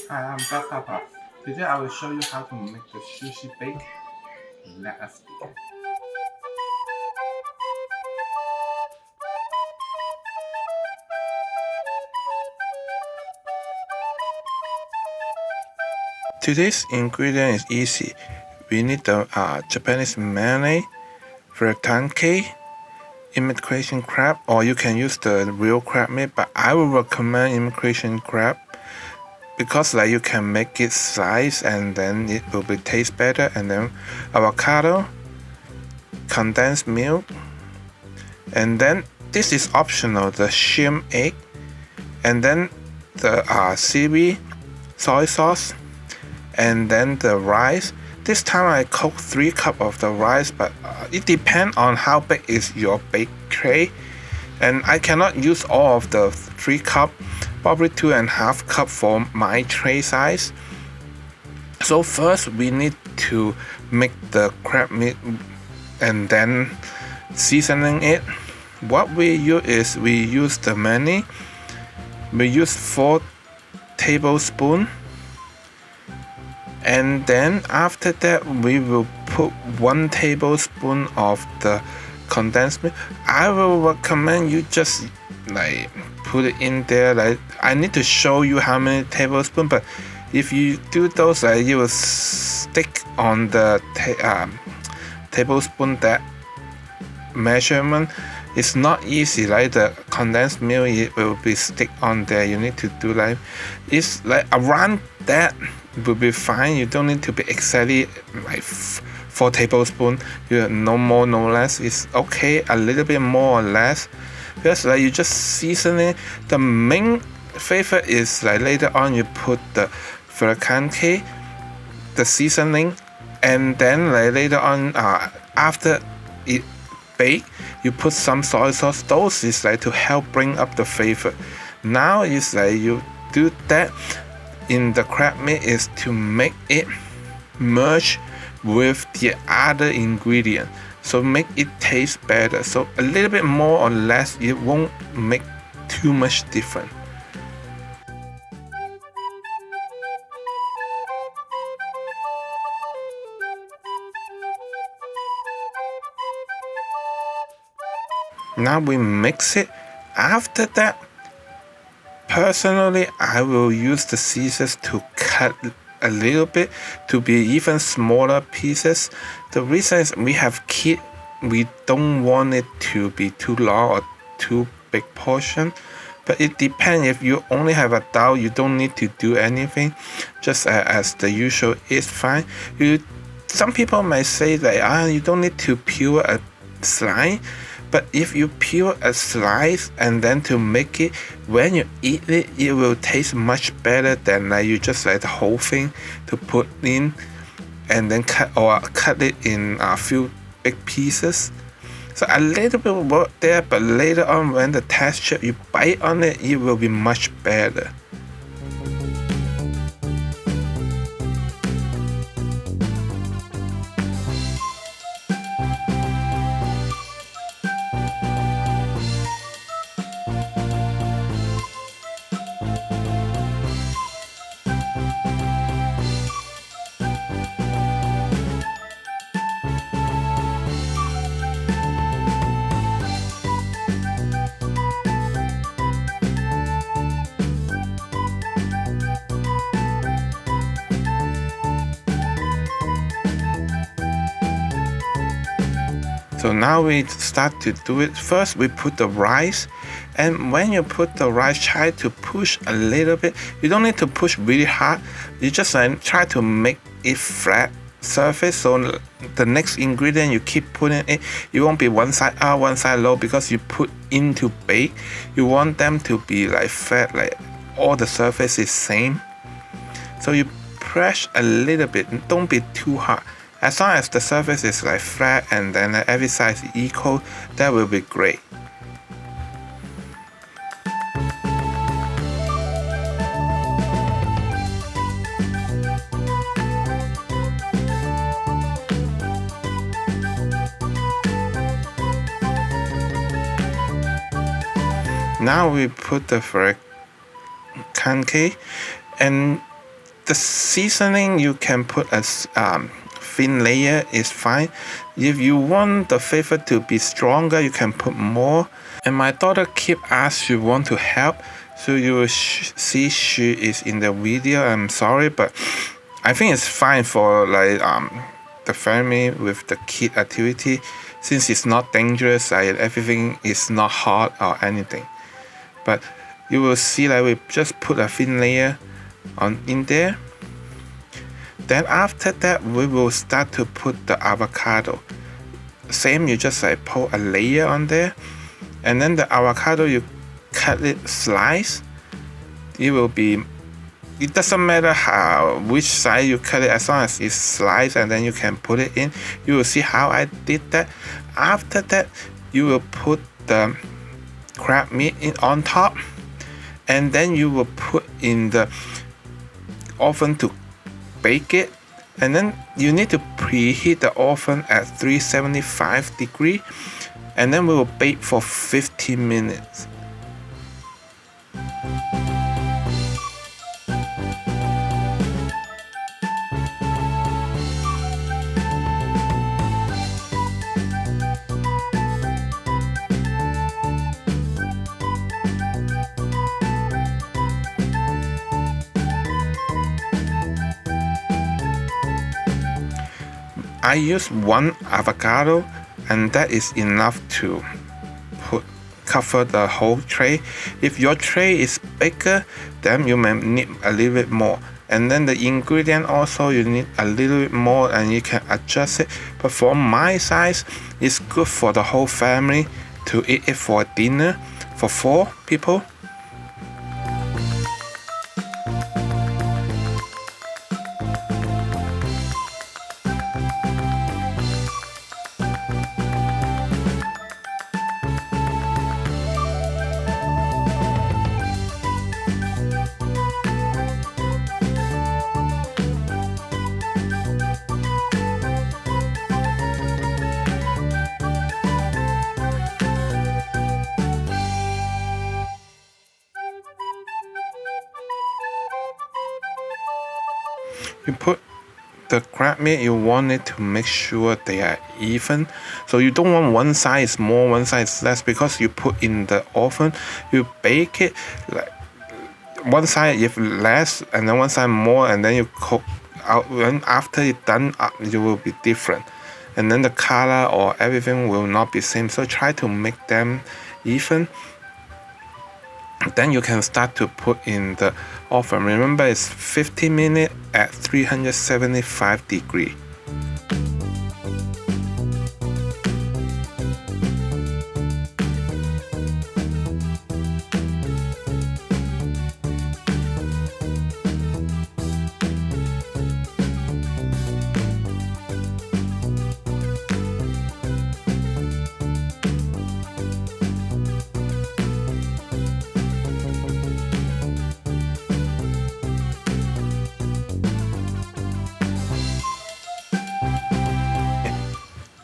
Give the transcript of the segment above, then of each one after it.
Hi, I'm Papa. Today I will show you how to make the sushi bake. Let us begin. Today's ingredient is easy. We need the Japanese mayonnaise, Furikake, Imitation Crab, or you can use the real crab meat, but I will recommend Imitation Crab because you can make it slice and then it will be taste better. And then avocado, condensed milk, and then this is optional, the shrimp egg, and then the seaweed, soy sauce, and then the rice. This time I cook 3 cups of the rice, but it depends on how big is your bake tray, and I cannot use all of the 3 cups, probably 2.5 cups for my tray size. So first we need to make the crab meat and then seasoning it. What we use is we use the mayonnaise. We use 4 tablespoons. And then after that we will put 1 tablespoon of the condensed milk. I will recommend you just put it in there. I need to show you how many tablespoons, but if you do those, you will stick on the tablespoon that measurement. It's not easy, the condensed milk, it will be stick on there. You need to do it's around that will be fine. You don't need to be exactly 4 tablespoons. No more, no less. It's okay, a little bit more or less. Because you just seasoning. The main flavor is later on you put the furikake, the seasoning, and then later on after it bake, you put some soy sauce. Those is to help bring up the flavor. Now is you do that in the crab meat is to make it merge with the other ingredient, so make it taste better. So a little bit more or less, it won't make too much difference. Now we mix it. After that, personally, I will use the scissors to cut a little bit to be even smaller pieces. The reason is we have kids, we don't want it to be too long or too big portion. But it depends. If you only have adult, you don't need to do anything. Just as the usual is fine. Some people might say that you don't need to peel a slice. But if you peel a slice and then to make it, when you eat it, it will taste much better than you just the whole thing to put in and then cut it in a few big pieces. So a little bit of work there, but later on when the texture you bite on it, it will be much better. So now we start to do it. First we put the rice, and when you put the rice, try to push a little bit. You don't need to push really hard. You just try to make it flat surface. So the next ingredient you keep putting it, it won't be one side up, one side low, because you put into bake. You want them to be flat, all the surface is same. So you press a little bit, don't be too hard. As long as the surface is flat and then every side is equal, that will be great. Now we put the furikake, and The seasoning you can put as thin layer is fine. If you want the flavor to be stronger, you can put more. And my daughter keep asking she want to help, so you will see she is in the video. I'm sorry, but I think it's fine for like the family with the kid activity, since it's not dangerous. Everything is not hot or anything. But you will see that we just put a thin layer in there. Then after that, we will start to put the avocado. Same, you just like put a layer on there, and then the avocado you cut it slice. It doesn't matter which side you cut it, as long as it's sliced, and then you can put it in. You will see how I did that. After that, you will put the crab meat on top, and then you will put in the oven to bake it. And then you need to preheat the oven at 375 degrees, and then we will bake for 15 minutes. I use one avocado, and that is enough to cover the whole tray. If your tray is bigger, then you may need a little bit more. And then the ingredient also, you need a little bit more, and you can adjust it. But for my size, it's good for the whole family to eat it for dinner for 4 people. You put the crab meat, you want it to make sure they are even. So you don't want one side is more, one side is less, because you put in the oven, you bake it like one side if less and then one side more, and then you cook out. When after it's done, it will be different, and then the color or everything will not be same. So try to make them even. Then you can start to put in the oven. Remember, it's 15 minutes at 375 degrees.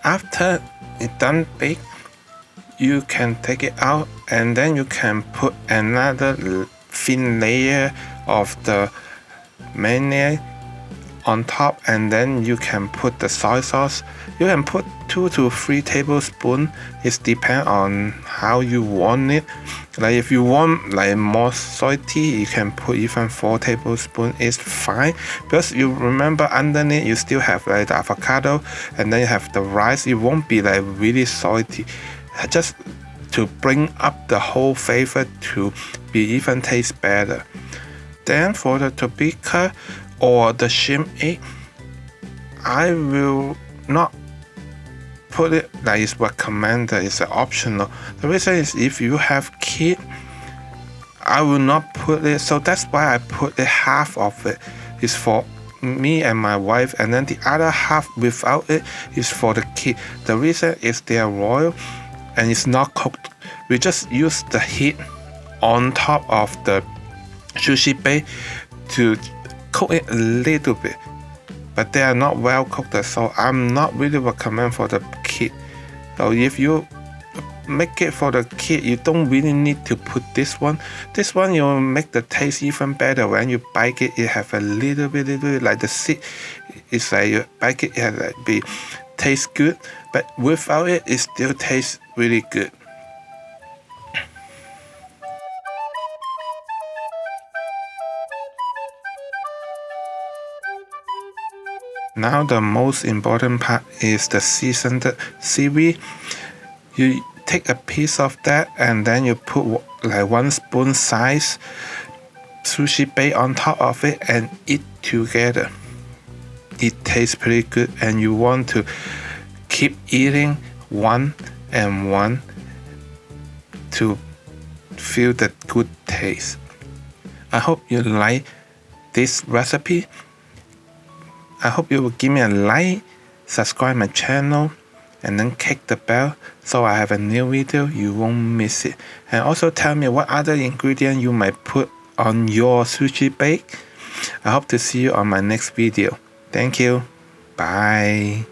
After it's done baked, you can take it out, and then you can put another thin layer of the mayonnaise on top, and then you can put the soy sauce. You can put 2 to 3 tablespoons. It depends on how you want it. Like if you want like more salty, you can put even 4 tablespoons. It's fine, because you remember underneath you still have like the avocado, and then you have the rice. It won't be like really salty, just to bring up the whole flavor to be even taste better. Then for the Tobiko or the shrimp egg, I will not put it like it's recommended. It's optional. The reason is if you have kids, I will not put it. So that's why I put it half of it is for me and my wife, and then the other half without it is for the kid. The reason is they are royal and it's not cooked. We just use the heat on top of the Sushi Bake to cook it a little bit, but they are not well cooked, so I'm not really recommend for the kid. So if you make it for the kid, you don't really need to put this one. This one you will make the taste even better. When you bite it, it have a little bit like the seed. It's like you bite it, it has like be tastes good, but without it, it still tastes really good. Now the most important part is the seasoned seaweed. You take a piece of that and then you put like 1 spoon size sushi bake on top of it and eat together. It tastes pretty good and you want to keep eating one and one to feel the good taste. I hope you like this recipe. I hope you will give me a like, subscribe my channel, and then click the bell so I have a new video, you won't miss it. And also tell me what other ingredient you might put on your sushi bake. I hope to see you on my next video. Thank you. Bye.